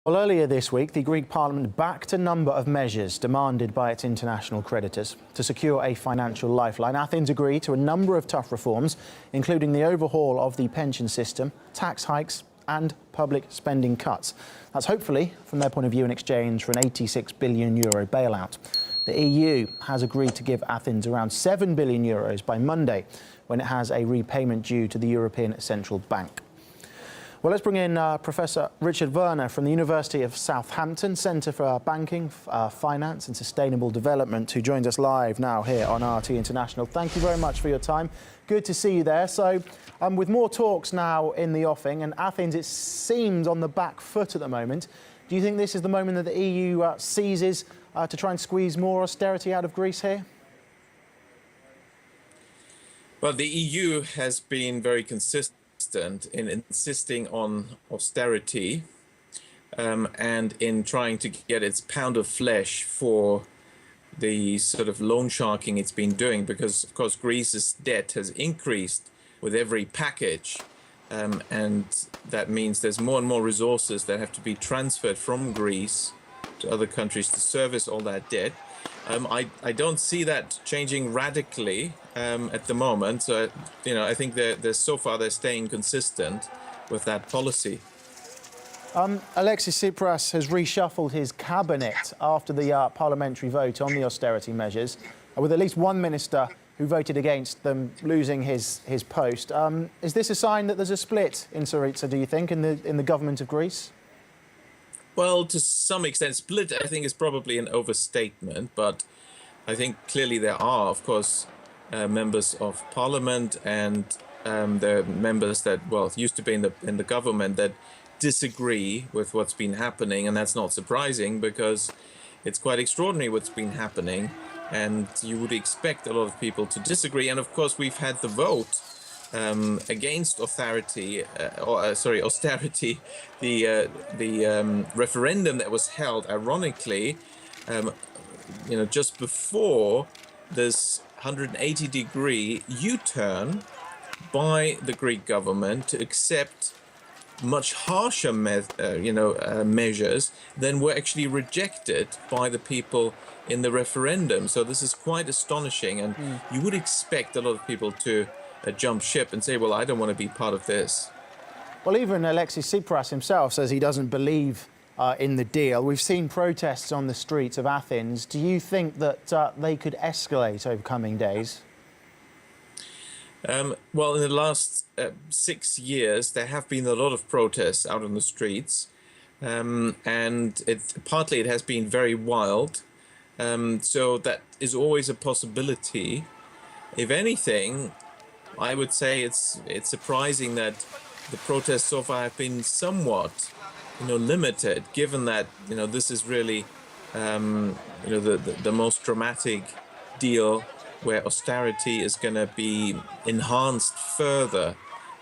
Well, earlier this week, the Greek Parliament backed a number of measures demanded by its international creditors to secure a financial lifeline. Athens agreed to a number of tough reforms, including the overhaul of the pension system, tax hikes and public spending cuts. That's hopefully, from their point of view, in exchange for an €86 billion bailout. The EU has agreed to give Athens around €7 billion by Monday, when it has a repayment due to the European Central Bank. Well, let's bring in Professor Richard Werner from the University of Southampton Centre for Banking, Finance and Sustainable Development, who joins us live now here on RT International. Thank you very much for your time. Good to see you there. So, with more talks now in the offing, and Athens, it seems, on the back foot at the moment, do you think this is the moment that the EU seizes to try and squeeze more austerity out of Greece here? Well, the EU has been very consistent in insisting on austerity and in trying to get its pound of flesh for the sort of loan sharking it's been doing, because of course Greece's debt has increased with every package, and that means there's more and more resources that have to be transferred from Greece to other countries to service all that debt. I don't see that changing radically at the moment. So, I think so far they're staying consistent with that policy. Alexis Tsipras has reshuffled his cabinet after the parliamentary vote on the austerity measures, with at least one minister who voted against them losing his post. Is this a sign that there's a split in Syriza, do you think, in the government of Greece? Well, to some extent, split, I think, is probably an overstatement, but I think clearly there are, of course, members of parliament and the members that, used to be in the government that disagree with what's been happening, and that's not surprising because it's quite extraordinary what's been happening, and you would expect a lot of people to disagree. And of course, we've had the vote against austerity, the referendum that was held, ironically, just before this 180-degree U-turn by the Greek government to accept much harsher measures than were actually rejected by the people in the referendum. So this is quite astonishing, and you would expect a lot of people to jump ship and say, well, I don't want to be part of this. Well, even Alexis Tsipras himself says he doesn't believe in the deal. We've seen protests on the streets of Athens. Do you think that they could escalate over coming days? Well, in the last 6 years, there have been a lot of protests out on the streets, and partly it has been very wild. So that is always a possibility. If anything, I would say it's surprising that the protests so far have been somewhat, limited, given that, this is really, the most dramatic deal where austerity is going to be enhanced further.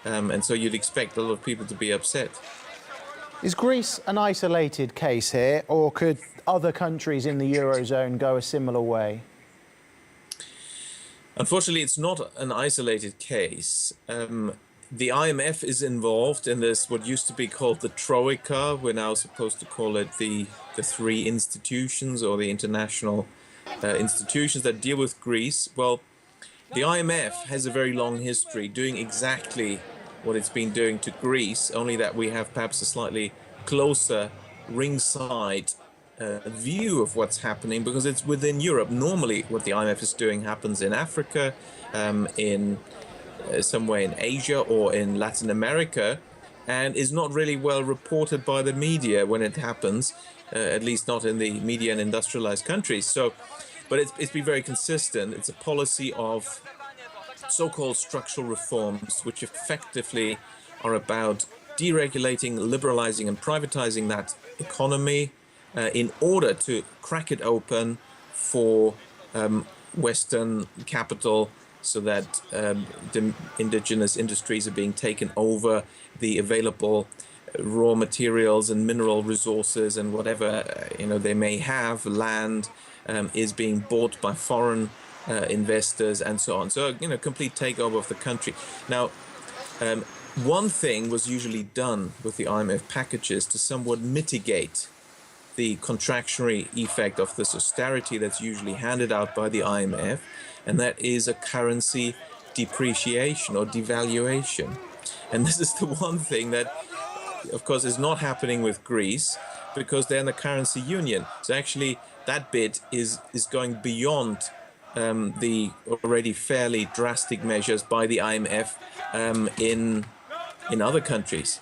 And so you'd expect a lot of people to be upset. Is Greece an isolated case here, or could other countries in the Eurozone go a similar way? Unfortunately, it's not an isolated case. The IMF is involved in this, what used to be called the Troika. We're now supposed to call it the three institutions, or the international institutions that deal with Greece. Well, the IMF has a very long history doing exactly what it's been doing to Greece, only that we have perhaps a slightly closer ringside view of what's happening, because it's within Europe. Normally what the IMF is doing happens in Africa, in somewhere in Asia or in Latin America, and is not really well reported by the media when it happens, at least not in the media and industrialized countries. So, but it's been very consistent. It's a policy of so-called structural reforms, which effectively are about deregulating, liberalizing and privatizing that economy, in order to crack it open for Western capital, so that the indigenous industries are being taken over, the available raw materials and mineral resources and whatever they may have, land, is being bought by foreign investors and so on. So complete takeover of the country. Now, one thing was usually done with the IMF packages to somewhat mitigate the contractionary effect of this austerity that's usually handed out by the IMF, and that is a currency depreciation or devaluation. And this is the one thing that, of course, is not happening with Greece because they're in the currency union. So actually, that bit is going beyond the already fairly drastic measures by the IMF in other countries.